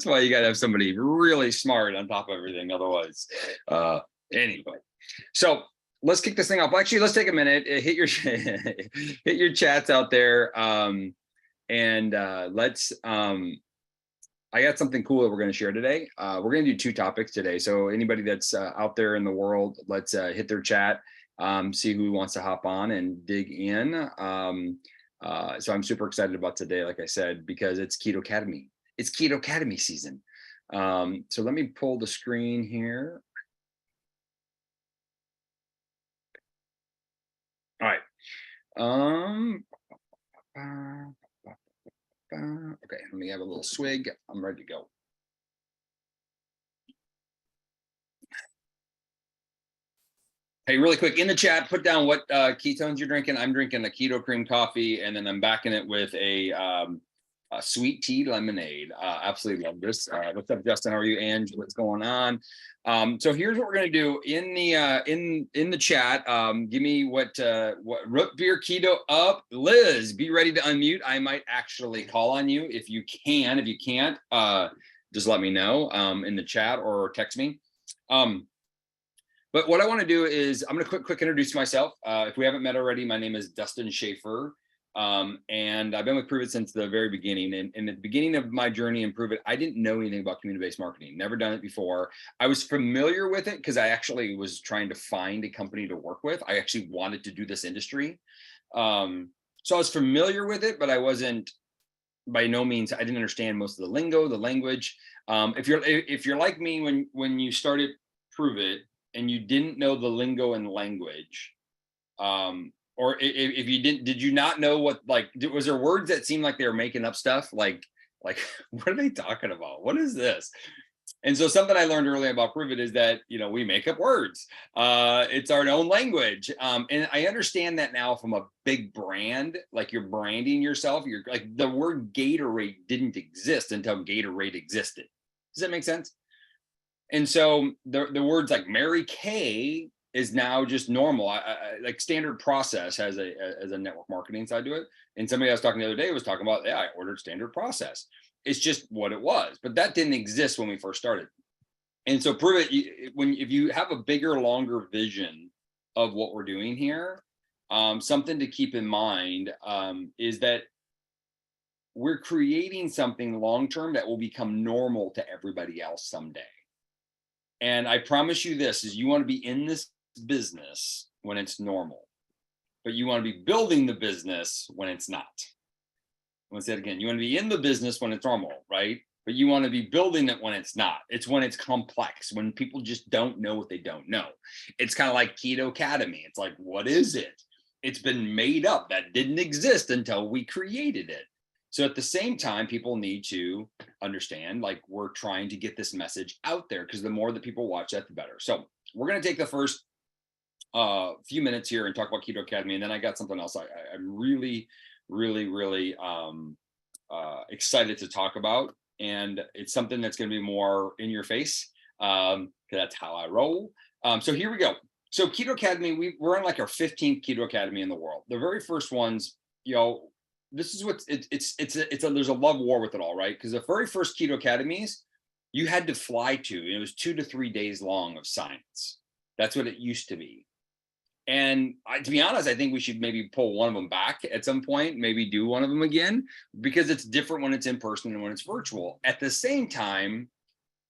That's why you got to have somebody really smart on top of everything. Otherwise, anyway. So let's kick this thing off. Actually, let's take a minute. Hit your hit your chats out there, and let's. I got something cool that we're going to share today. We're going to do 2 topics today. So anybody that's out there in the world, let's hit their chat, see who wants to hop on and dig in. So I'm super excited about today, like I said, because it's KetoKademy. It's KetoKademy season. So let me pull the screen here. All right. Okay, let me have a little swig. I'm ready to go. Hey, really quick, in the chat, put down what ketones you're drinking. I'm drinking a keto cream coffee, and then I'm backing it with a sweet tea lemonade. Absolutely love this. What's up, Justin? How are you, Ange? What's going on? So here's what we're gonna do in the chat. Give me what root beer keto up. Liz, be ready to unmute. I might actually call on you if you can. If you can't, just let me know in the chat or text me. But what I want to do is I'm going to quick introduce myself. If we haven't met already, my name is Dustin Schaefer. And I've been with Prove It since the very beginning. And at the beginning of my journey in Prove It, I didn't know anything about community-based marketing, never done it before. I was familiar with it because I actually was trying to find a company to work with. I actually wanted to do this industry. So I was familiar with it, but I wasn't, by no means, I didn't understand most of the lingo, the language. If you're like me, when you started Prove It and you didn't know the lingo and language, or if you did you not know what, like, was there words that seemed like they were making up stuff? Like, what are they talking about? What is this? And so something I learned early about Prove It is that, we make up words. It's our own language. And I understand that now from a big brand, like you're branding yourself. You're like, the word Gatorade didn't exist until Gatorade existed. Does that make sense? And so the words like Mary Kay is now just normal. I like standard process has a network marketing side to it. And somebody I was talking the other day was talking about, yeah, I ordered standard process. It's just what it was, but that didn't exist when we first started. And so Prove It, if you have a bigger, longer vision of what we're doing here, something to keep in mind is that we're creating something long-term that will become normal to everybody else someday. And I promise you this, is you want to be in this business when it's normal, but you want to be building the business when it's not. I'm going to say it again. You want to be in the business when it's normal, right? But you want to be building it when it's not. It's when it's complex, when people just don't know what they don't know. It's kind of like KetoKademy. It's like, what is it? It's been made up. That didn't exist until we created it. So at the same time, people need to understand, like, we're trying to get this message out there, because the more that people watch that, the better. So we're going to take the first few minutes here and talk about KetoKademy. And then I got something else I'm really excited to talk about. And it's something that's going to be more in your face, because that's how I roll. So here we go. So KetoKademy, we're on like our 15th KetoKademy in the world. The very first ones, this is what there's a love war with it all, right? Because the very first KetoKademies you had to fly to, and it was 2 to 3 days long of science. That's what it used to be. And to be honest, I think we should maybe pull one of them back at some point, maybe do one of them again, because it's different when it's in person and when it's virtual. At the same time,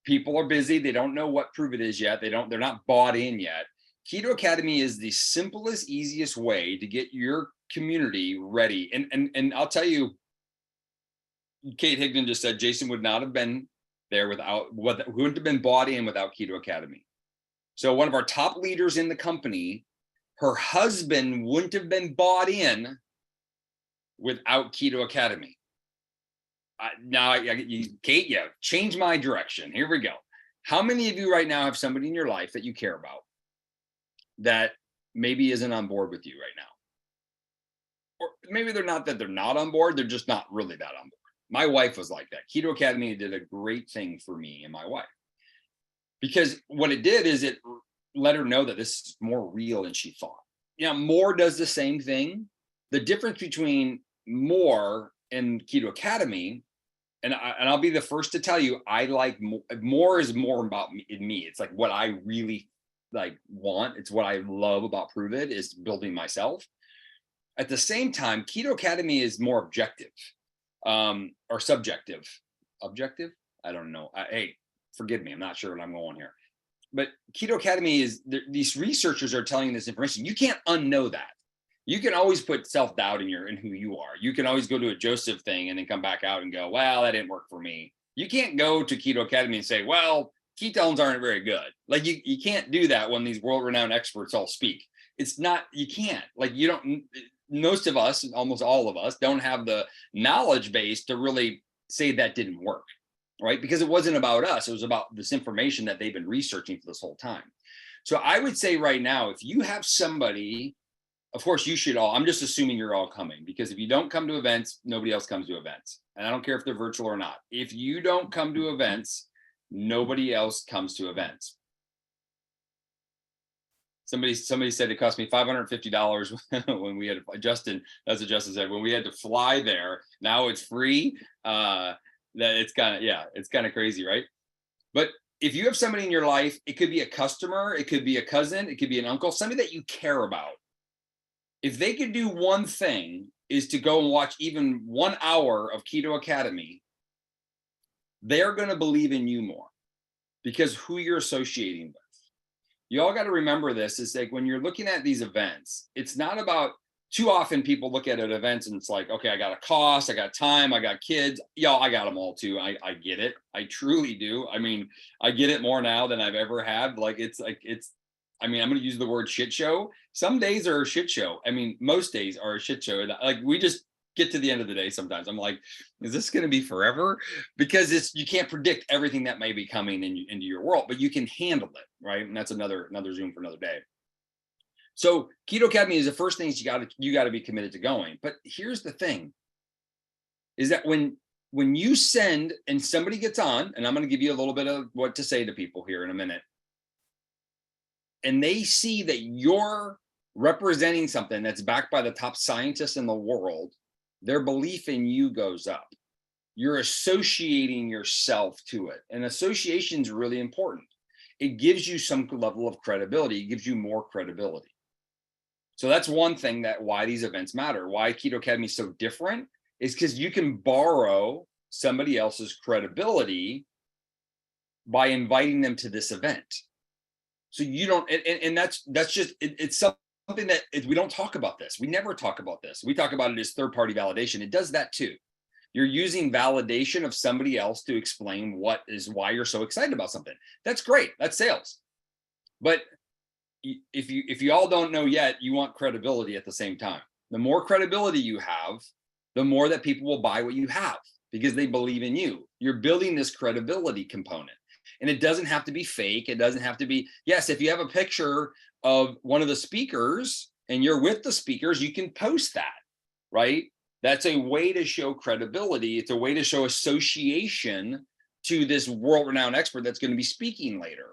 people are busy. They don't know what Prove It is yet. They're not bought in yet. KetoKademy is the simplest, easiest way to get your community ready. And I'll tell you, Kate Higdon just said Jason would not have been there wouldn't have been bought in without KetoKademy. So one of our top leaders in the company, her husband wouldn't have been bought in without KetoKademy. Now, Kate, change my direction. Here we go. How many of you right now have somebody in your life that you care about that maybe isn't on board with you right now? Or maybe they're not on board, they're just not really that on board. My wife was like that. KetoKademy did a great thing for me and my wife, because what it did is it let her know that this is more real than she thought. More does the same thing. The difference between more and KetoKademy and I'll be the first to tell you, I like more is more about me in me. It's like what I really like want. It's what I love about Prove It is building myself. At the same time, KetoKademy is more objective, or subjective. Objective? I don't know. Hey, forgive me. I'm not sure what I'm going here. But KetoKademy is these researchers are telling you this information. You can't unknow that. You can always put self-doubt in who you are. You can always go to a Joseph thing and then come back out and go, well, that didn't work for me. You can't go to KetoKademy and say, well, ketones aren't very good. Like you can't do that when these world-renowned experts all speak. It's not, you can't. Like you don't, most of us, almost all of us, don't have the knowledge base to really say that didn't work, right? Because it wasn't about us. It was about this information that they've been researching for this whole time. So I would say right now, if you have somebody, of course you should all, I'm just assuming you're all coming, because if you don't come to events, nobody else comes to events. And I don't care if they're virtual or not. If you don't come to events, nobody else comes to events. Somebody said it cost me $550 when we had Justin. That's what Justin said. When we had to fly there, now it's free. That it's kind of crazy, right? But if you have somebody in your life, it could be a customer, it could be a cousin, it could be an uncle, somebody that you care about. If they could do one thing, is to go and watch even 1 hour of KetoKademy, they're going to believe in you more because who you're associating with. You all got to remember this is like when you're looking at these events, it's not about, too often people look at events and it's like, okay, I got a cost, I got time, I got kids. Y'all, I got them all too. I get it. I truly do. I mean, I get it more now than I've ever had. I mean, I'm going to use the word shit show. Some days are a shit show. I mean, most days are a shit show. Like we just get to the end of the day sometimes. I'm like, is this going to be forever? Because you can't predict everything that may be coming into your world, but you can handle it, right? And that's another Zoom for another day. So KetoKademy is the first thing you got to be committed to going. But here's the thing, is that when you send and somebody gets on, and I'm going to give you a little bit of what to say to people here in a minute, and they see that you're representing something that's backed by the top scientists in the world, their belief in you goes up. You're associating yourself to it. And association is really important. It gives you some level of credibility. It gives you more credibility. So that's one thing that why these events matter. Why KetoKademy is so different is because you can borrow somebody else's credibility by inviting them to this event. So you don't, and that's just, it's something that we don't talk about this. We never talk about this. We talk about it as third-party validation. It does that too. You're using validation of somebody else to explain why you're so excited about something. That's great. That's sales. But if you all don't know yet, you want credibility at the same time. The more credibility you have, the more that people will buy what you have because they believe in you. You're building this credibility component. And it doesn't have to be fake. It doesn't have to be, yes, if you have a picture of one of the speakers and you're with the speakers, you can post that, right? That's a way to show credibility. It's a way to show association to this world-renowned expert that's going to be speaking later.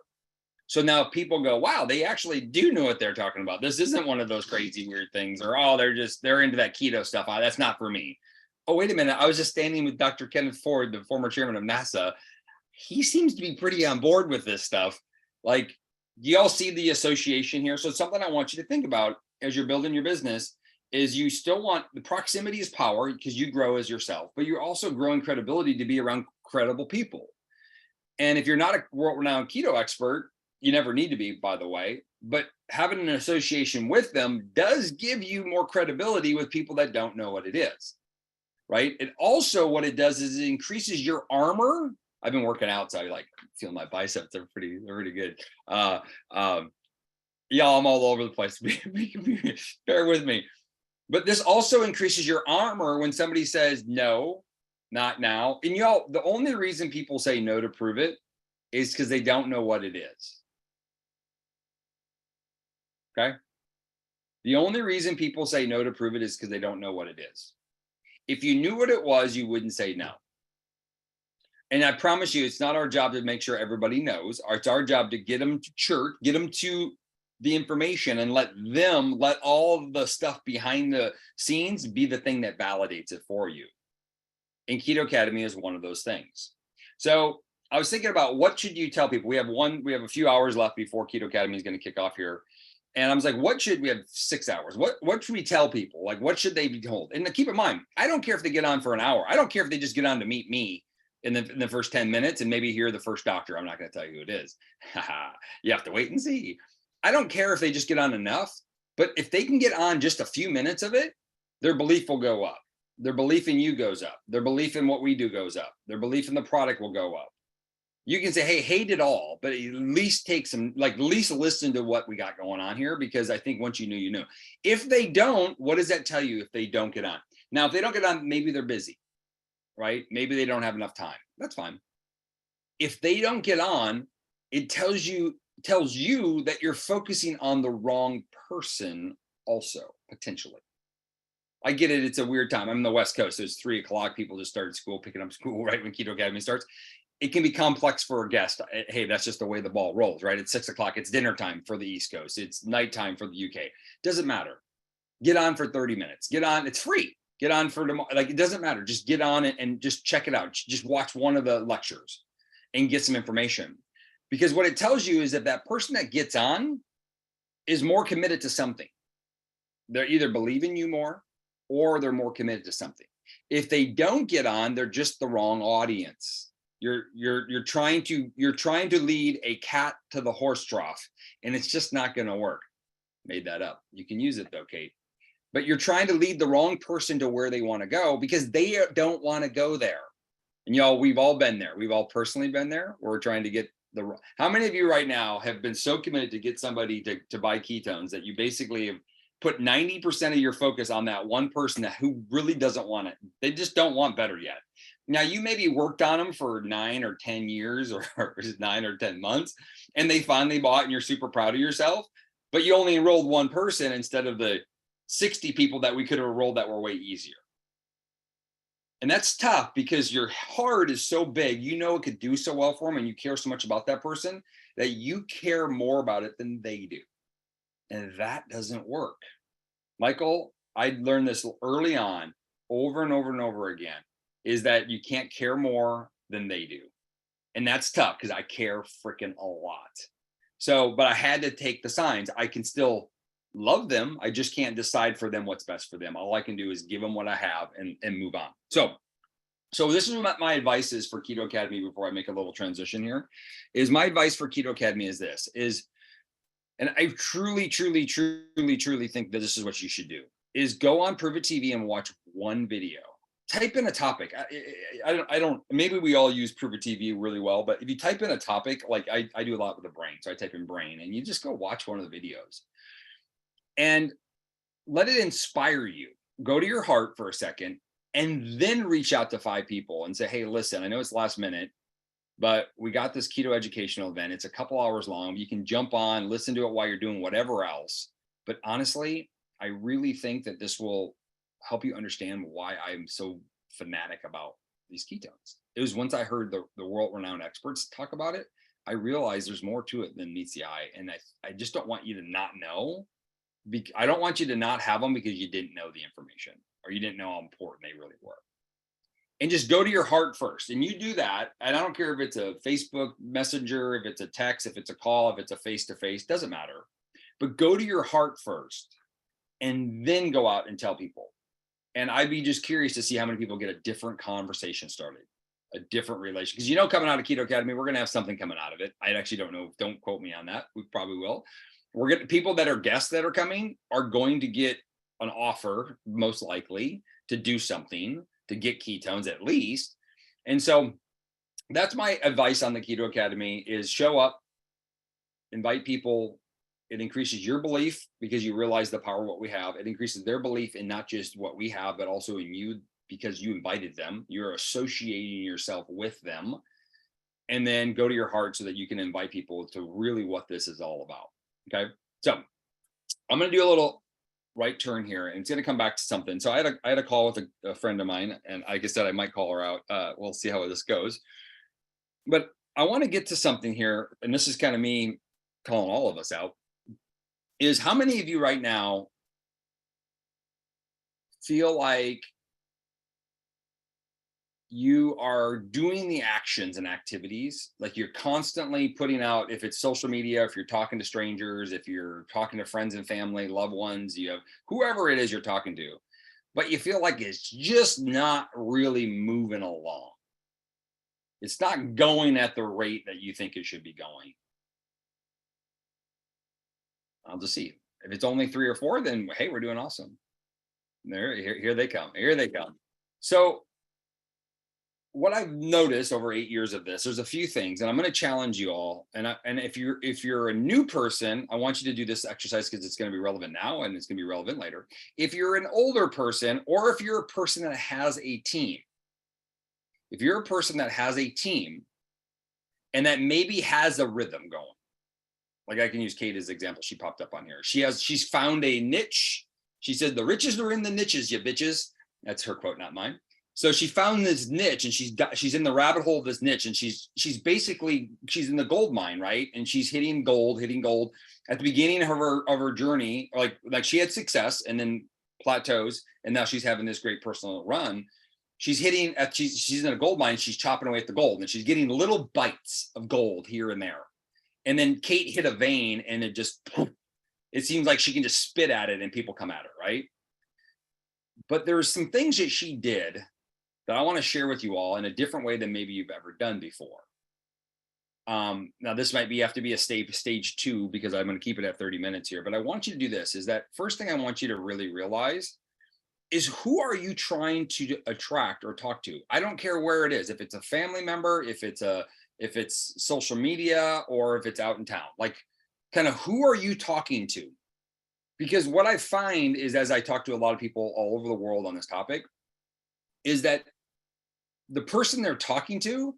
So now people go, wow, they actually do know what they're talking about. This isn't one of those crazy weird things, or oh, they're into that keto stuff. Oh, that's not for me. Oh, wait a minute. I was just standing with Dr. Kenneth Ford, the former chairman of NASA. He seems to be pretty on board with this stuff. Like, do you all see the association here? So something I want you to think about as you're building your business is you still want, the proximity is power because you grow as yourself, but you're also growing credibility to be around credible people. And if you're not a world-renowned keto expert, you never need to be, by the way, but having an association with them does give you more credibility with people that don't know what it is, right? It also, what it does is it increases your armor. I've been working out, so I like feel my biceps. They're pretty good. Yeah, I'm all over the place. Bear with me. But this also increases your armor when somebody says, no, not now. And y'all, the only reason people say no to Prove It is because they don't know what it is. Okay. The only reason people say no to Prove It is because they don't know what it is. If you knew what it was, you wouldn't say no. And I promise you, it's not our job to make sure everybody knows. It's our job to get them to church, get them to the information, and let all the stuff behind the scenes be the thing that validates it for you. And KetoKademy is one of those things. So I was thinking about, what should you tell people? We have a few hours left before KetoKademy is going to kick off here. And I was like, we have 6 hours. What should we tell people? Like, what should they be told? And keep in mind, I don't care if they get on for an hour. I don't care if they just get on to meet me in the first 10 minutes and maybe hear the first doctor. I'm not going to tell you who it is. You have to wait and see. I don't care if they just get on enough, but if they can get on just a few minutes of it, their belief will go up. Their belief in you goes up. Their belief in what we do goes up. Their belief in the product will go up. You can say, hey, hate it all, but at least take some, at least listen to what we got going on here, because I think once you knew, you knew. If they don't, what does that tell you if they don't get on? Now, if they don't get on, maybe they're busy, right? Maybe they don't have enough time. That's fine. If they don't get on, it tells you that you're focusing on the wrong person also, potentially. I get it. It's a weird time. I'm in the West Coast. So it's 3 o'clock. People just started school, picking up school right when KetoKademy starts. It can be complex for a guest. Hey, that's just the way the ball rolls, right? It's 6 o'clock. It's dinner time for the East Coast. It's nighttime for the UK. Doesn't matter. Get on for 30 minutes. Get on. It's free. Get on for tomorrow. Like, it doesn't matter. Just get on and just check it out. Just watch one of the lectures and get some information. Because what it tells you is that person that gets on is more committed to something. They're either believing you more or they're more committed to something. If they don't get on, they're just the wrong audience. You're trying to lead a cat to the horse trough, and it's just not going to work. Made that up. You can use it though, Kate. But you're trying to lead the wrong person to where they want to go because they don't want to go there. And y'all, we've all been there. We've all personally been there. We're trying to get how many of you right now have been so committed to get somebody to buy ketones that you basically have put 90% of your focus on that one person who really doesn't want it? They just don't want better yet. Now, you maybe worked on them for 9 or 10 years or 9 or 10 months, and they finally bought and you're super proud of yourself, but you only enrolled one person instead of the 60 people that we could have enrolled that were way easier. And that's tough because your heart is so big, it could do so well for them, and you care so much about that person that you care more about it than they do. And that doesn't work. Michael, I learned this early on, over and over and over again, is that you can't care more than they do. And that's tough because I care freaking a lot. So, but I had to take the signs. I can still love them. I just can't decide for them what's best for them. All I can do is give them what I have and move on. So this is what my advice is for KetoKademy before I make a little transition here. Is my advice for KetoKademy is this, and I truly think that this is what you should do, is go on Prove It TV and watch one video. Type in a topic. I don't, maybe we all use Prove It TV really well, but if you type in a topic, like I do a lot with the brain. So I type in brain and you just go watch one of the videos and let it inspire you. Go to your heart for a second and then reach out to 5 people and say, hey, listen, I know it's last minute, but we got this keto educational event. It's a couple hours long. You can jump on, listen to it while you're doing whatever else. But honestly, I really think that this will help you understand why I'm so fanatic about these ketones. It was once I heard the world-renowned experts talk about it, I realized there's more to it than meets the eye. And I just don't want you to not know. I don't want you to not have them because you didn't know the information or you didn't know how important they really were. And just go to your heart first. And you do that. And I don't care if it's a Facebook Messenger, if it's a text, if it's a call, if it's a face-to-face, doesn't matter. But go to your heart first and then go out and tell people. And I'd be just curious to see how many people get a different conversation started, a different relation. Because coming out of KetoKademy, we're going to have something coming out of it. I actually don't know. Don't quote me on that. We probably will. We're getting people that are guests that are coming are going to get an offer, most likely, to do something, to get ketones at least. And so that's my advice on the KetoKademy is show up, invite people. It increases your belief because you realize the power of what we have. It increases their belief in not just what we have, but also in you because you invited them. You're associating yourself with them. And then go to your heart so that you can invite people to really what this is all about. Okay. So I'm going to do a little right turn here and it's going to come back to something. So I had a call with a friend of mine and like I said, I might call her out. We'll see how this goes. But I want to get to something here. And this is kind of me calling all of us out. Is how many of you right now feel like you are doing the actions and activities, like you're constantly putting out, if it's social media, if you're talking to strangers, if you're talking to friends and family, loved ones, you have whoever it is you're talking to, but you feel like it's just not really moving along. It's not going at the rate that you think it should be going. I'll just see. If it's only 3 or 4, then hey, we're doing awesome. Here they come. Here they come. So what I've noticed over 8 years of this, there's a few things, and I'm going to challenge you all. And if you're a new person, I want you to do this exercise because it's going to be relevant now and it's going to be relevant later. If you're an older person, or if you're a person that has a team, if you're a person that has a team and that maybe has a rhythm going, like I can use Kate as an example. She popped up on here. She's found a niche. She said, "The riches are in the niches, you bitches." That's her quote, not mine. So she found this niche, and she's in the rabbit hole of this niche, and she's in the gold mine, right? And she's hitting gold at the beginning of her journey. Like she had success and then plateaus, and now she's having this great personal run. She's in a gold mine. She's chopping away at the gold, and she's getting little bites of gold here and there. And then Kate hit a vein, and it seems like she can just spit at it and people come at her, right? But there's some things that she did that I want to share with you all in a different way than maybe you've ever done before. Now this might have to be a stage 2, because I'm going to keep it at 30 minutes here, but I want you to do this. Is that first thing I want you to really realize is, who are you trying to attract or talk to? I don't care where it is. If it's a family member, if it's social media, or if it's out in town, like kind of who are you talking to? Because what I find is, as I talk to a lot of people all over the world on this topic, is that the person they're talking to,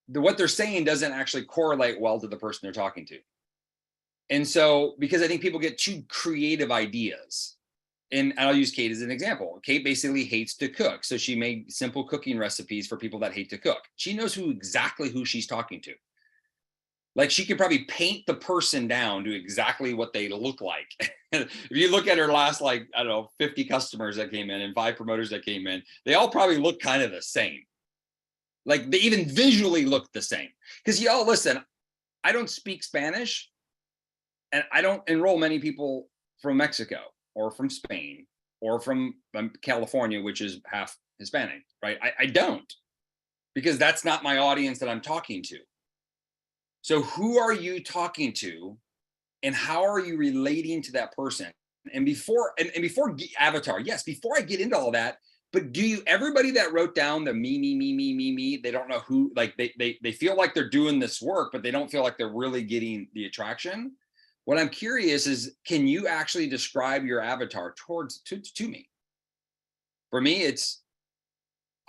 what they're saying doesn't actually correlate well to the person they're talking to. And so, because I think people get too creative ideas, and I'll use Kate as an example. Kate basically hates to cook. So she made simple cooking recipes for people that hate to cook. She knows exactly who she's talking to. Like, she could probably paint the person down to exactly what they look like. If you look at her last, 50 customers that came in and 5 promoters that came in, they all probably look kind of the same. Like, they even visually look the same. Because y'all, listen, I don't speak Spanish, and I don't enroll many people from Mexico or from Spain or from California, which is half Hispanic, right? I don't, because that's not my audience that I'm talking to. So who are you talking to, and how are you relating to that person? And before avatar, yes, before I get into all that, but everybody that wrote down the me, they don't know who, like they feel like they're doing this work, but they don't feel like they're really getting the attraction. What I'm curious is, can you actually describe your avatar to me? For me,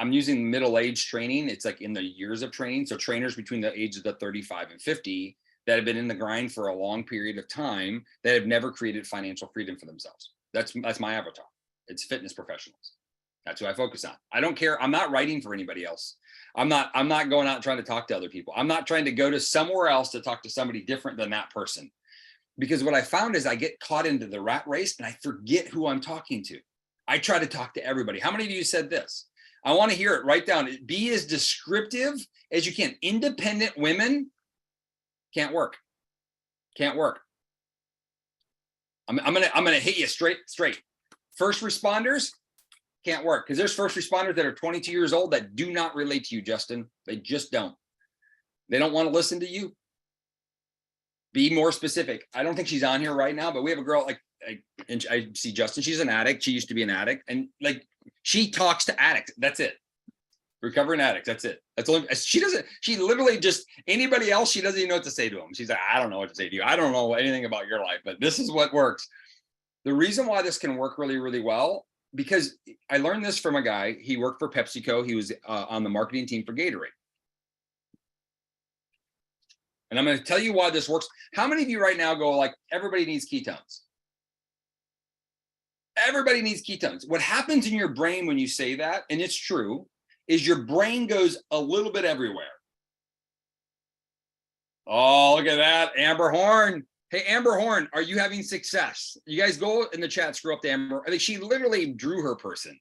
I'm using middle-age training. It's like in the years of training. So trainers between the ages of 35 and 50 that have been in the grind for a long period of time, that have never created financial freedom for themselves. That's my avatar. It's fitness professionals. That's who I focus on. I don't care. I'm not writing for anybody else. I'm not going out and trying to talk to other people. I'm not trying to go to somewhere else to talk to somebody different than that person. Because what I found is I get caught into the rat race and I forget who I'm talking to. I try to talk to everybody. How many of you said this? I want to hear it. Write down. Be as descriptive as you can. Independent women can't work. Can't work. I'm gonna hit you straight. First responders can't work, because there's first responders that are 22 years old that do not relate to you, Justin. They just don't. They don't want to listen to you. Be more specific. I don't think she's on here right now, but we have a girl and I see Justin. She's an addict. She used to be an addict, and she talks to addicts. That's it. Recovering addicts. That's it. That's only, she literally just, anybody else, she doesn't even know what to say to them. She's like, I don't know what to say to you. I don't know anything about your life, but this is what works. The reason why this can work really, really well, because I learned this from a guy. He worked for PepsiCo. He was on the marketing team for Gatorade. And I'm going to tell you why this works. How many of you right now go like, everybody needs ketones? Everybody needs ketones. What happens in your brain when you say that, and it's true, is your brain goes a little bit everywhere. Oh, look at that. Amber Horn. Hey, Amber Horn, are you having success? You guys go in the chat, scroll up to Amber. I think she literally drew her person.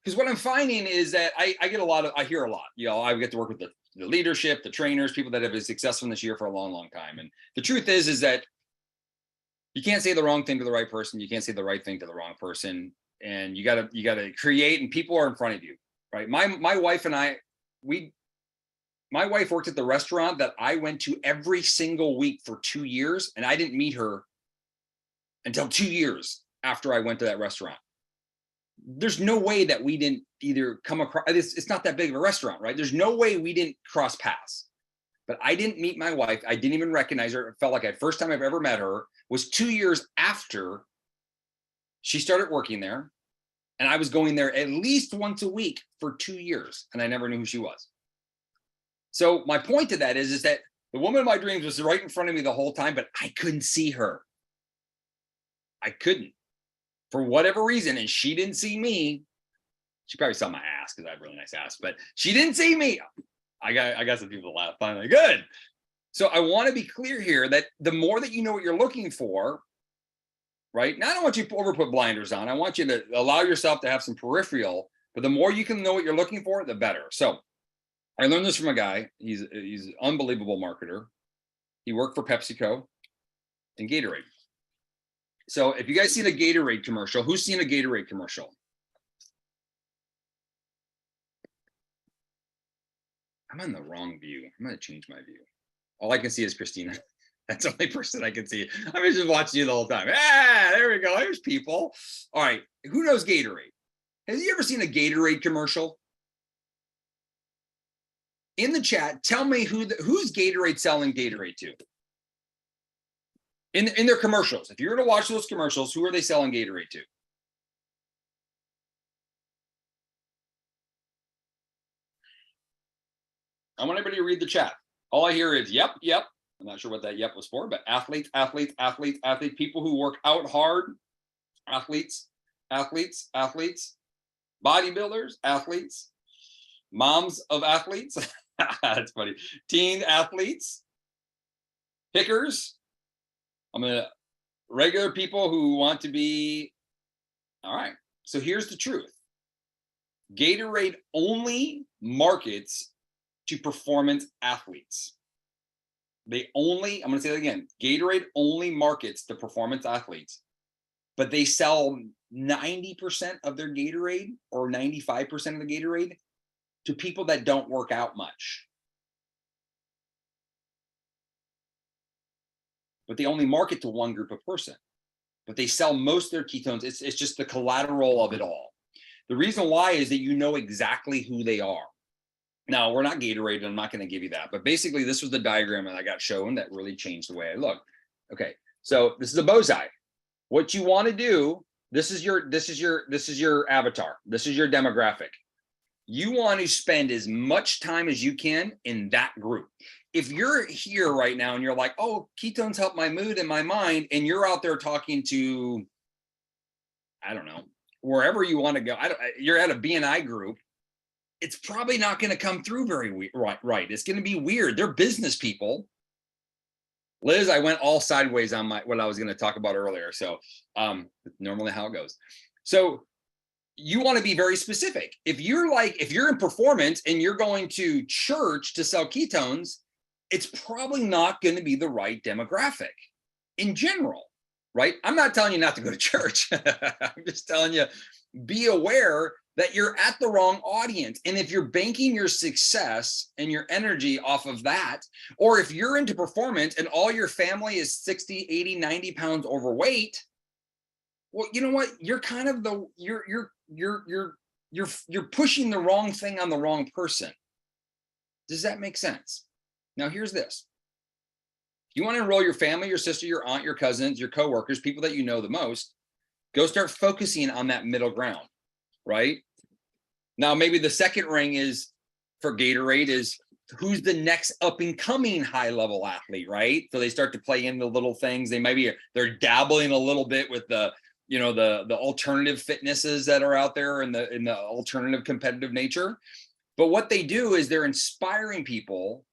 because what I'm finding is that I hear a lot, I get to work with the leadership, the trainers, people that have been successful in this year for a long, long time. And the truth is that you can't say the wrong thing to the right person. You can't say the right thing to the wrong person. And you gotta create, and people are in front of you, right? My wife and I, my wife worked at the restaurant that I went to every single week for 2 years, and I didn't meet her until 2 years after I went to that restaurant. There's no way that we didn't either come across, it's not that big of a restaurant, right? There's no way we didn't cross paths. But I didn't meet my wife. I didn't even recognize her. It felt like the first time I've ever met her was 2 years after she started working there. And I was going there at least once a week for 2 years, and I never knew who she was. So my point to that is that the woman of my dreams was right in front of me the whole time, but I couldn't see her. I couldn't, for whatever reason, and she didn't see me. She probably saw my ass because I have really nice ass, but she didn't see me. I got some people to laugh. Finally, good. So I want to be clear here that the more that you know what you're looking for, right? Now I don't want you to put blinders on. I want you to allow yourself to have some peripheral, but the more you can know what you're looking for, the better. So I learned this from a guy. He's an unbelievable marketer. He worked for PepsiCo and Gatorade. So if you guys seen a Gatorade commercial, who's seen a Gatorade commercial? I'm on the wrong view. I'm going to change my view. All I can see is Christina. That's the only person I can see. I've been just watching you the whole time. There we go. There's people. All right. Who knows Gatorade? Has you ever seen a Gatorade commercial? In the chat, tell me who's Gatorade selling Gatorade to? In their commercials. If you're going to watch those commercials, who are they selling Gatorade to? I want everybody to read the chat. All I hear is yep, yep. I'm not sure what that yep was for, but athletes, athletes, athletes, athletes, people who work out hard, athletes, athletes, athletes, bodybuilders, athletes, moms of athletes. That's funny. Teen athletes, pickers. Regular people who want to be. All right. So here's the truth. Gatorade only markets to performance athletes. I'm going to say that again. Gatorade only markets to performance athletes, but they sell 90% of their Gatorade or 95% of the Gatorade to people that don't work out much. But they only market to one group of person. But they sell most of their ketones. It's just the collateral of it all. The reason why is that you know exactly who they are. Now, we're not Gatorade, and I'm not going to give you that. But basically, this was the diagram that I got shown that really changed the way I look. Okay, so this is a bullseye. What you want to do, this is your avatar. This is your demographic. You want to spend as much time as you can in that group. If you're here right now and you're like, oh, ketones help my mood and my mind, and you're out there talking to, I don't know, wherever you want to go, you're at a BNI group, it's probably not going to come through very right. It's going to be weird. They're business people. Liz, I went all sideways on what I was going to talk about earlier. So normally how it goes. So you want to be very specific. If you're in performance and you're going to church to sell ketones, it's probably not going to be the right demographic in general, right? I'm not telling you not to go to church. I'm just telling you, be aware that you're at the wrong audience. And if you're banking your success and your energy off of that, or if you're into performance and all your family is 60, 80, 90 pounds overweight, well, you know what? You're kind of you're pushing the wrong thing on the wrong person. Does that make sense? Now, here's this. If you want to enroll your family, your sister, your aunt, your cousins, your coworkers, people that you know the most, go start focusing on that middle ground, right? Now, maybe the second ring is for Gatorade is who's the next up and coming high level athlete, right? So they start to play in the little things. They're dabbling a little bit with the alternative fitnesses that are out there in the alternative competitive nature. But what they do is they're inspiring people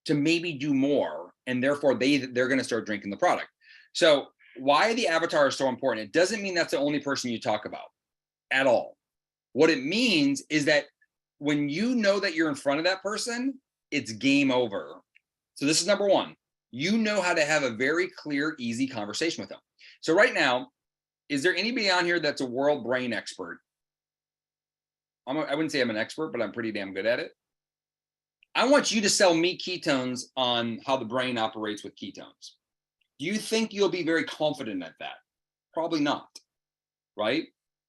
to maybe do more, and therefore they're going to start drinking the product. So why the avatar is so important? It doesn't mean that's the only person you talk about at all. What it means is that when you know that you're in front of that person, it's game over. So this is number one. You know how to have a very clear, easy conversation with them. So right now, is there anybody on here that's a world brain expert? I wouldn't say I'm an expert, but I'm pretty damn good at it. I want you to sell me ketones on how the brain operates with ketones. Do you think you'll be very confident at that? Probably not, right?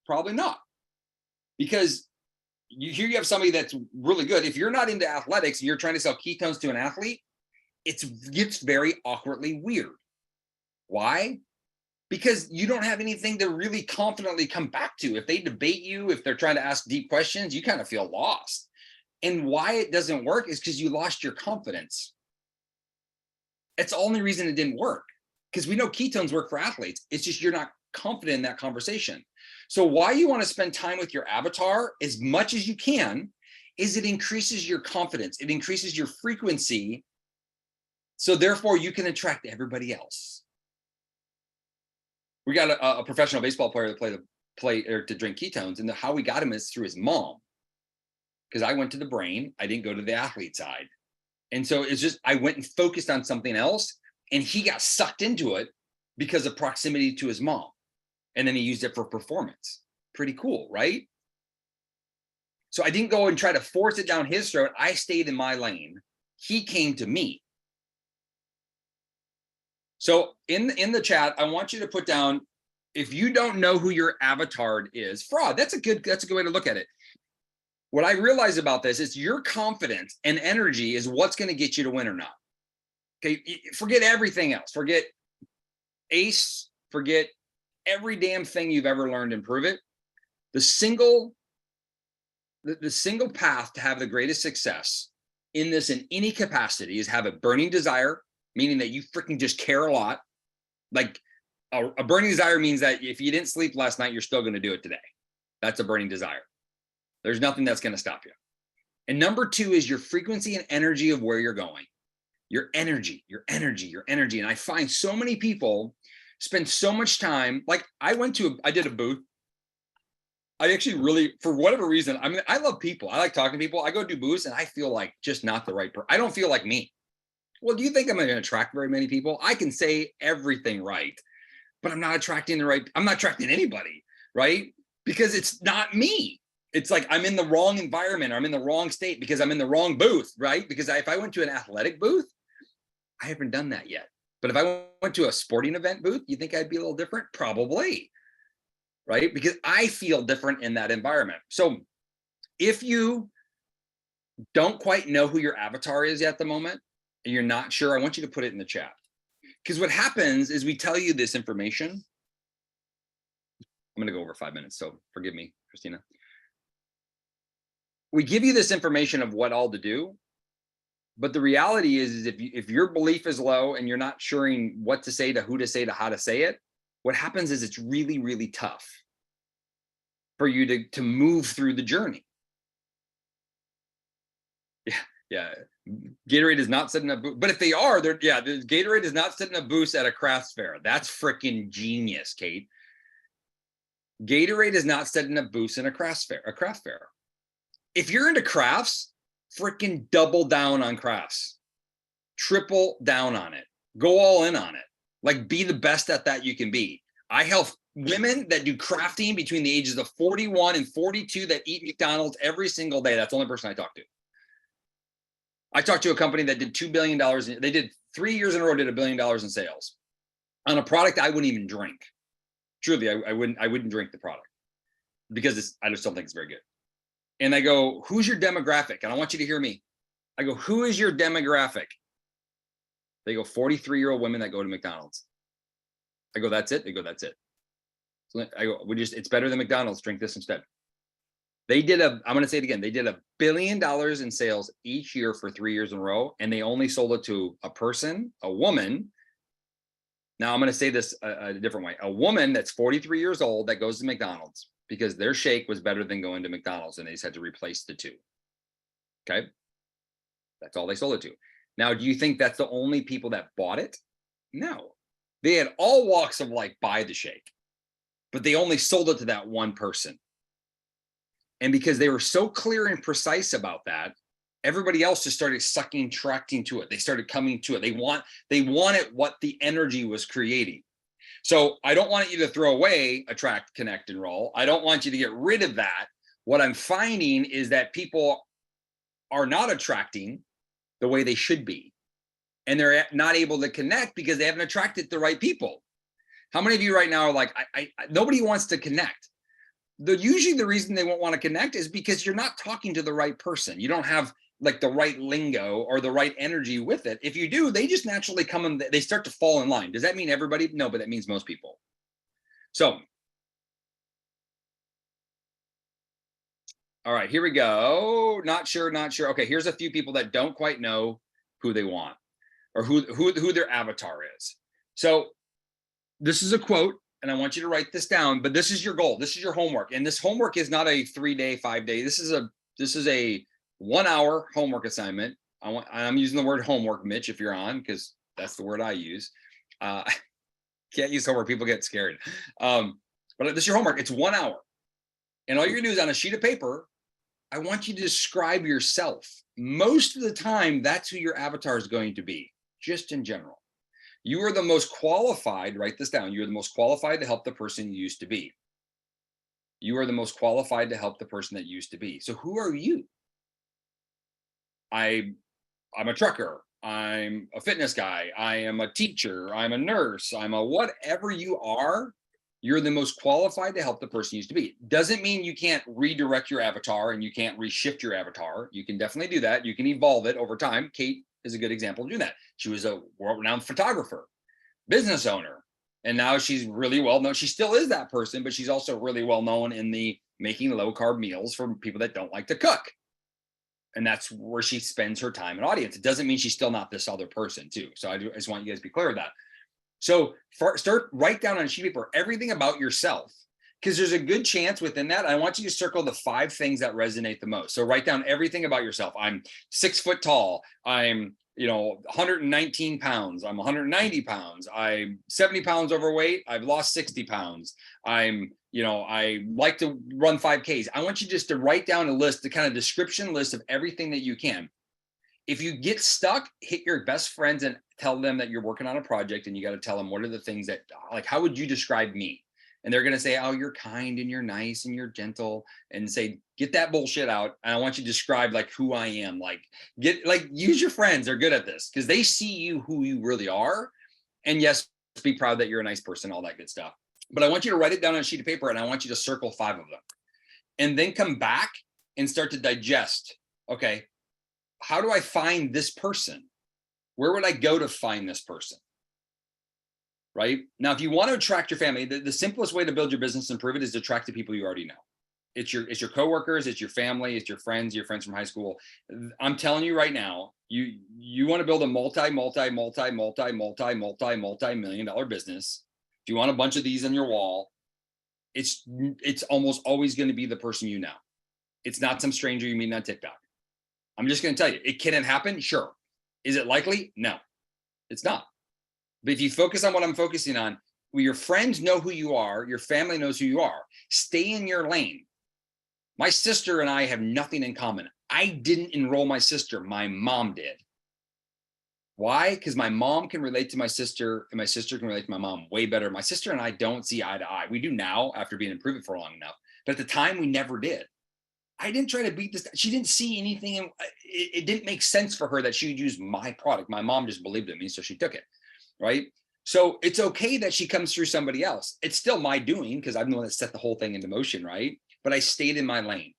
Probably not. Because here you have somebody that's really good. If you're not into athletics and you're trying to sell ketones to an athlete, it gets very awkwardly weird. Why? Because you don't have anything to really confidently come back to. If they debate you, if they're trying to ask deep questions, you kind of feel lost. And why it doesn't work is because you lost your confidence. It's the only reason it didn't work, because we know ketones work for athletes. It's just you're not confident in that conversation. So why you want to spend time with your avatar as much as you can is it increases your confidence. It increases your frequency. So therefore you can attract everybody else. We got a professional baseball player that to drink ketones, and how we got him is through his mom. Because I went to the brain, I didn't go to the athlete side. And so it's just, I went and focused on something else, and he got sucked into it because of proximity to his mom. And then he used it for performance. Pretty cool, right? So I didn't go and try to force it down his throat. I stayed in my lane. He came to me. So in the chat, I want you to put down, if you don't know who your avatar is, fraud. That's a good way to look at it. What I realize about this is your confidence and energy is what's going to get you to win or not. Okay, forget everything else. Forget ACE, forget every damn thing you've ever learned and prove it. The single path to have the greatest success in this in any capacity is have a burning desire, meaning that you freaking just care a lot. Like a burning desire means that if you didn't sleep last night, you're still going to do it today. That's a burning desire. There's nothing that's going to stop you. And number two is your frequency and energy of where you're going. Your energy. And I find so many people spend so much time. Like I did a booth. I actually really, for whatever reason, I love people. I like talking to people. I go do booths and I feel like just not the right person. I don't feel like me. Well, do you think I'm going to attract very many people? I can say everything right, but I'm not attracting anybody, right? Because it's not me. It's like I'm in the wrong environment, or I'm in the wrong state because I'm in the wrong booth, right? Because if I went to an athletic booth, I haven't done that yet. But if I went to a sporting event booth, you think I'd be a little different? Probably, right? Because I feel different in that environment. So if you don't quite know who your avatar is at the moment, and you're not sure, I want you to put it in the chat. Because what happens is we tell you this information. I'm going to go over 5 minutes, so forgive me, Christina. We give you this information of what all to do, but the reality is if your belief is low and you're not sure what to say, to who to say, to how to say it, what happens is it's really, really tough for you to move through the journey. Yeah. Gatorade is not sitting in a booth, but if they are, Gatorade is not sitting in a booth at a crafts fair. That's freaking genius, Kate. Gatorade is not sitting in a booth in a craft fair. If you're into crafts, freaking double down on crafts. Triple down on it. Go all in on it. Like, be the best at that you can be. I help women that do crafting between the ages of 41 and 42 that eat McDonald's every single day. That's the only person I talk to. I talked to a company that did $2 billion. They did 3 years in a row, did $1 billion in sales on a product I wouldn't even drink. Truly, I wouldn't drink the product because I just don't think it's very good. And I go, who's your demographic? And I want you to hear me. I go, who is your demographic? They go, 43-year-old women that go to McDonald's. I go, that's it? They go, that's it. So I go, it's better than McDonald's. Drink this instead. I'm going to say it again. They did $1 billion in sales each year for 3 years in a row, and they only sold it to a woman. Now I'm going to say this a different way. A woman that's 43 years old that goes to McDonald's because their shake was better than going to McDonald's, and they just had to replace the two. Okay. That's all they sold it to. Now, do you think that's the only people that bought it? No. They had all walks of life buy the shake, but they only sold it to that one person. And because they were so clear and precise about that, everybody else just started attracting to it. They started coming to it. They wanted what the energy was creating. So I don't want you to throw away attract, connect, enroll. I don't want you to get rid of that. What I'm finding is that people are not attracting the way they should be. And they're not able to connect because they haven't attracted the right people. How many of you right now are like, nobody wants to connect? Usually the reason they won't want to connect is because you're not talking to the right person. You don't have like the right lingo or the right energy with it. If you do, they just naturally come and they start to fall in line. Does that mean everybody? No, but that means most people. So, all right, here we go. Not sure. Okay, here's a few people that don't quite know who they want or who their avatar is. So this is a quote, and I want you to write this down, but this is your goal. This is your homework. And this homework is not a 3-day, 5-day. This is a 1-hour homework assignment. I'm using the word homework, Mitch, if you're on, because that's the word I use. Can't use homework. People get scared. But this is your homework. It's 1 hour. And all you're gonna do is on a sheet of paper, I want you to describe yourself. Most of the time, that's who your avatar is going to be, just in general. You are the most qualified, write this down. You're the most qualified to help the person you used to be. You are the most qualified to help the person that you used to be. So who are you? I'm a trucker. I'm a fitness guy. I am a teacher. I'm a nurse. I'm a whatever you are. You're the most qualified to help the person you used to be. Doesn't mean you can't redirect your avatar and you can't reshift your avatar. You can definitely do that. You can evolve it over time. Kate is a good example of doing that. She was a world-renowned photographer, business owner, and now she's really well known. She still is that person, but she's also really well known in the making low-carb meals for people that don't like to cook. And that's where she spends her time and audience. It doesn't mean she's still not this other person too. So I just want you guys to be clear with that. So write down on a sheet of paper everything about yourself, because there's a good chance within that. I want you to circle the 5 things that resonate the most. So write down everything about yourself. I'm 6 foot tall. I'm 119 pounds. I'm 190 pounds. I'm 70 pounds overweight. I've lost 60 pounds. I like to run 5Ks. I want you just to write down a list, the kind of description list of everything that you can. If you get stuck, hit your best friends and tell them that you're working on a project, and you got to tell them what are the things that, like, how would you describe me? And they're going to say, oh, you're kind and you're nice and you're gentle, and say, get that bullshit out. And I want you to describe like who I am. Use your friends. They're good at this because they see you who you really are. And yes, be proud that you're a nice person, all that good stuff. But I want you to write it down on a sheet of paper, and I want you to circle 5 of them and then come back and start to digest. Okay, how do I find this person? Where would I go to find this person? Right? Now, if you want to attract your family, the simplest way to build your business and improve it is to attract the people you already know. It's your coworkers, it's your family, it's your friends from high school. I'm telling you right now, you want to build a multi-million-dollar business. If you want a bunch of these on your wall, it's almost always going to be the person you know. It's not some stranger you meet on TikTok. I'm just going to tell you, can it happen? Sure. Is it likely? No, it's not. But if you focus on what I'm focusing on, your friends know who you are, your family knows who you are. Stay in your lane. My sister and I have nothing in common. I didn't enroll my sister. My mom did. Why? Because my mom can relate to my sister, and my sister can relate to my mom way better. My sister and I don't see eye to eye. We do now after being in Prove It for long enough. But at the time, we never did. I didn't try to beat this. She didn't see anything. It didn't make sense for her that she would use my product. My mom just believed in me, so she took it, right? So it's okay that she comes through somebody else. It's still my doing because I'm the one that set the whole thing into motion, right? But I stayed in my lane.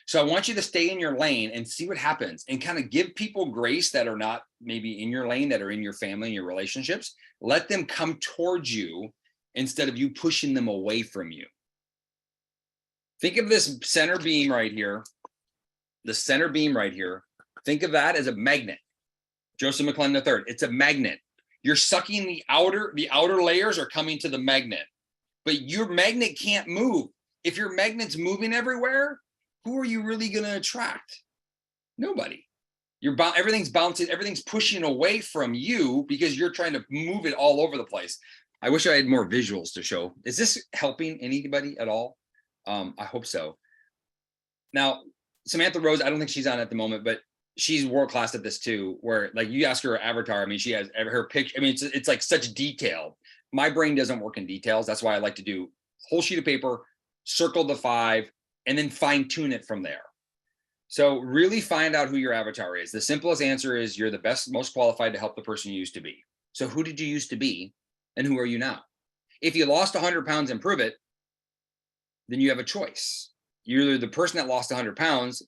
So I want you to stay in your lane and see what happens, and kind of give people grace that are not maybe in your lane, that are in your family and your relationships. Let them come towards you instead of you pushing them away from you. Think of this center beam right here. The center beam right here. Think of that as a magnet. Joseph McClellan III. It's a magnet. You're sucking the outer layers are coming to the magnet, but your magnet can't move. If your magnet's moving everywhere, who are you really going to attract? Nobody. Everything's bouncing, everything's pushing away from you because you're trying to move it all over the place. I wish I had more visuals to show. Is this helping anybody at all? I hope so. Now, Samantha Rose, I don't think she's on at the moment, but she's world class at this too, where like you ask her avatar, I mean, she has her picture. I mean, it's like such detail. My brain doesn't work in details. That's why I like to do whole sheet of paper, circle the 5, and then fine tune it from there. So really find out who your avatar is. The simplest answer is you're the best, most qualified to help the person you used to be. So who did you used to be and who are you now? If you lost 100 pounds and prove it, then you have a choice. You're either the person that lost 100 pounds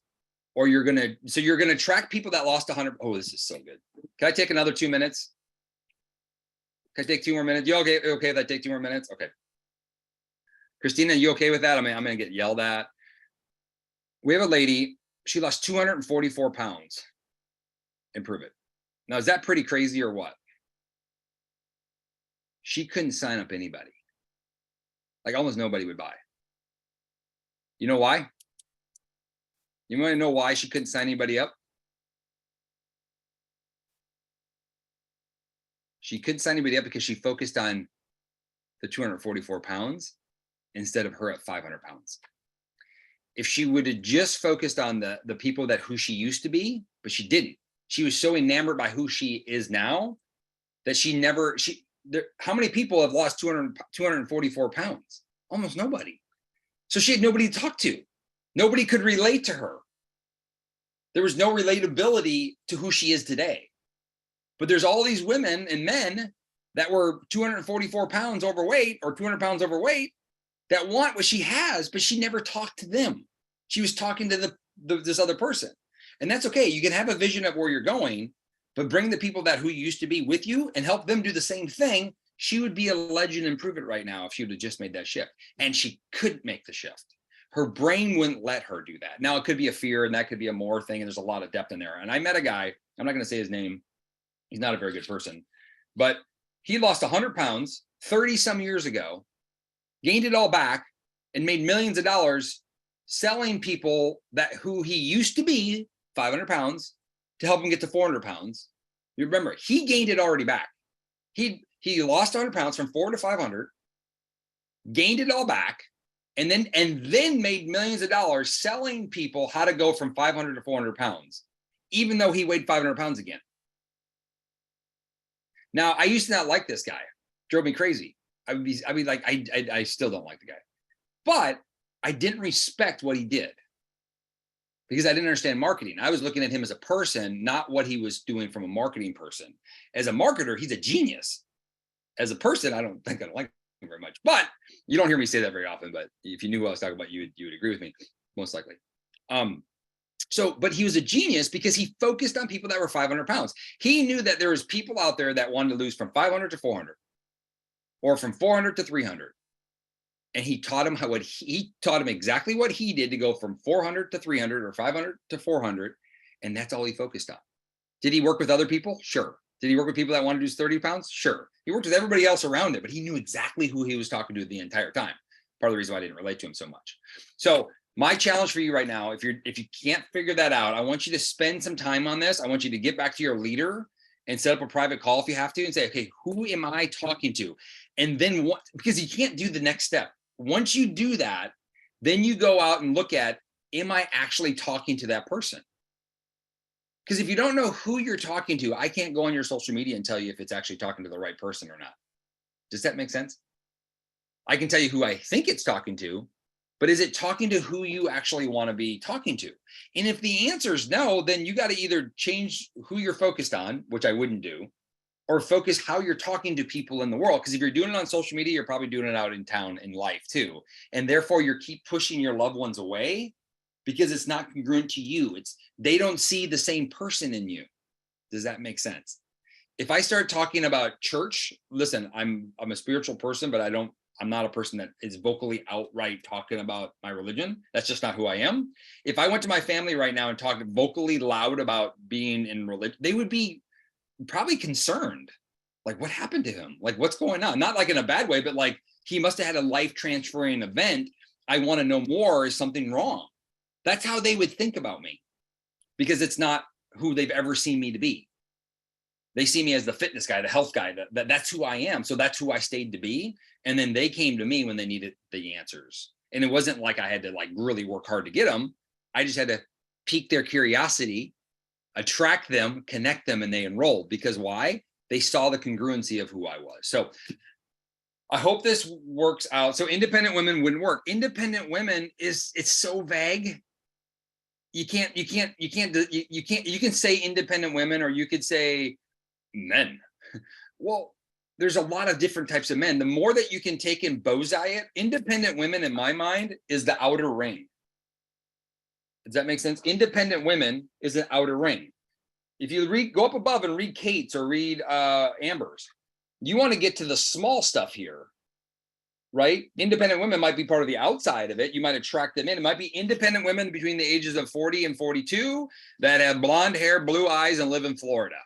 or you're going to track people that lost 100. Oh, this is so good. Can I take another 2 minutes? Can I take 2 more minutes? You okay? Okay, if I take 2 more minutes? Okay. Christina, you okay with that? I'm going to get yelled at. We have a lady, she lost 244 pounds. Improve it. Now, is that pretty crazy or what? She couldn't sign up anybody. Like almost nobody would buy. You know why? You want to know why she couldn't sign anybody up? She couldn't sign anybody up because she focused on the 244 pounds instead of her at 500 pounds. If she would have just focused on the people that who she used to be, but she didn't. She was so enamored by who she is now that how many people have lost 244 pounds? Almost nobody. So she had nobody to talk to. Nobody could relate to her. There was no relatability to who she is today. But there's all these women and men that were 244 pounds overweight or 200 pounds overweight that want what she has, but she never talked to them. She was talking to this other person. And that's okay. You can have a vision of where you're going, but bring the people that who you used to be with you and help them do the same thing. She would be a legend and prove it right now if she would have just made that shift. And she couldn't make the shift. Her brain wouldn't let her do that. Now it could be a fear and that could be a more thing. And there's a lot of depth in there. And I met a guy, I'm not going to say his name. He's not a very good person, but he lost 100 pounds 30 some years ago, gained it all back and made millions of dollars selling people that who he used to be 500 pounds to help him get to 400 pounds. You remember, he gained it already back. He lost 100 pounds from 400 to 500, gained it all back, and then made millions of dollars selling people how to go from 500 to 400 pounds, even though he weighed 500 pounds again. Now, I used to not like this guy. Drove me crazy. I still don't like the guy. But I didn't respect what he did because I didn't understand marketing. I was looking at him as a person, not what he was doing from a marketing person. As a marketer, he's a genius. As a person, I don't think I like him very much. But you don't hear me say that very often. But if you knew what I was talking about, you would agree with me, most likely. But he was a genius because he focused on people that were 500 pounds. He knew that there was people out there that wanted to lose from 500 to 400 or from 400 to 300. And he taught him exactly what he did to go from 400 to 300 or 500 to 400. And that's all he focused on. Did he work with other people? Sure. Did he work with people that wanted to lose 30 pounds? Sure. He worked with everybody else around it, but he knew exactly who he was talking to the entire time. Part of the reason why I didn't relate to him so much. So my challenge for you right now, if you can't figure that out, I want you to spend some time on this. I want you to get back to your leader and set up a private call if you have to and say, okay, who am I talking to? And then what, because you can't do the next step. Once you do that, then you go out and look at, am I actually talking to that person? Because if you don't know who you're talking to, I can't go on your social media and tell you if it's actually talking to the right person or not. Does that make sense? I can tell you who I think it's talking to, but is it talking to who you actually want to be talking to? And if the answer is no, then you got to either change who you're focused on, which I wouldn't do, or focus how you're talking to people in the world. Because if you're doing it on social media, you're probably doing it out in town in life too. And therefore you keep pushing your loved ones away because it's not congruent to you. They don't see the same person in you. Does that make sense? If I start talking about church, listen, I'm a spiritual person, but I'm not a person that is vocally outright talking about my religion. That's just not who I am. If I went to my family right now and talked vocally loud about being in religion, they would be probably concerned. Like, what happened to him? Like, what's going on? Not like in a bad way, but like he must have had a life transferring event. I want to know more. Is something wrong? That's how they would think about me because it's not who they've ever seen me to be. They see me as the fitness guy, the health guy, that's who I am. So that's who I stayed to be. And then they came to me when they needed the answers. And it wasn't like I had to like really work hard to get them. I just had to pique their curiosity, attract them, connect them, and they enrolled. Because why? They saw the congruency of who I was. So I hope this works out. So independent women wouldn't work. Independent women it's so vague. You can say independent women, or you could say men. Well, there's a lot of different types of men. The more that you can take and bowseye it, independent women, in my mind, is the outer ring. Does that make sense? Independent women is an outer ring. If you go up above and read Kate's or read Amber's, you want to get to the small stuff here, right? Independent women might be part of the outside of it. You might attract them in. It might be independent women between the ages of 40 and 42 that have blonde hair, blue eyes, and live in Florida.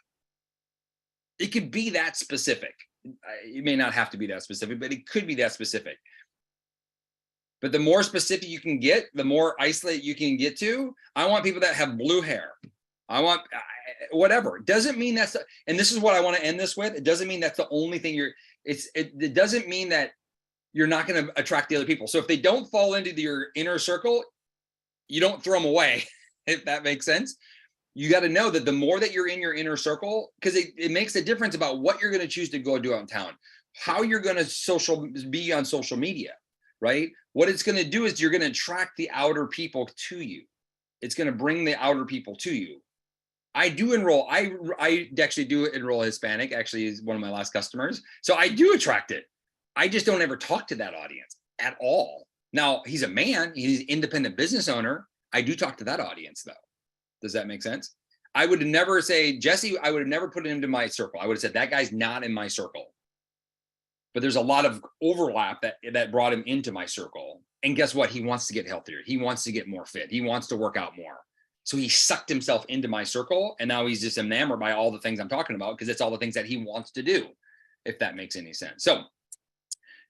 It could be that specific. It may not have to be that specific, but it could be that specific. But the more specific you can get, the more isolated you can get to. I want people that have blue hair. I want whatever. It doesn't mean that's, and this is what I want to end this with. It doesn't mean that's the only thing it doesn't mean that you're not going to attract the other people. So if they don't fall into your inner circle, you don't throw them away, if that makes sense. You got to know that the more that you're in your inner circle, because it makes a difference about what you're going to choose to go do out in town, how you're going to be on social media, right? What it's going to do is you're going to attract the outer people to you. It's going to bring the outer people to you. I do enroll. I actually do enroll Hispanic. Actually, is one of my last customers. So I do attract it. I just don't ever talk to that audience at all. Now, he's a man. He's an independent business owner. I do talk to that audience, though. Does that make sense? I would never say, Jesse, I would have never put him into my circle. I would have said, that guy's not in my circle. But there's a lot of overlap that brought him into my circle. And guess what? He wants to get healthier. He wants to get more fit. He wants to work out more. So he sucked himself into my circle. And now he's just enamored by all the things I'm talking about, because it's all the things that he wants to do, if that makes any sense. So,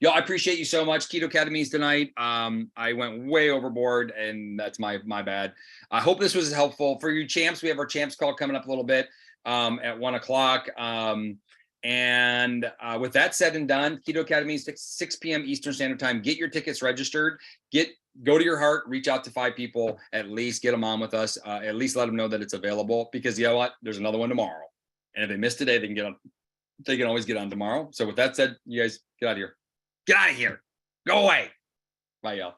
y'all, I appreciate you so much. KetoKademy tonight. I went way overboard, and that's my bad. I hope this was helpful for you champs. We have our champs call coming up a little bit at 1 o'clock. With that said and done, KetoKademy, 6 p.m. Eastern Standard Time. Get your tickets registered. Go to your heart. Reach out to 5 people at least. Get them on with us. At least let them know that it's available, because you know what? There's another one tomorrow. And if they miss today, they can get on. They can always get on tomorrow. So with that said, you guys get out of here. Get out of here. Go away. Bye, y'all.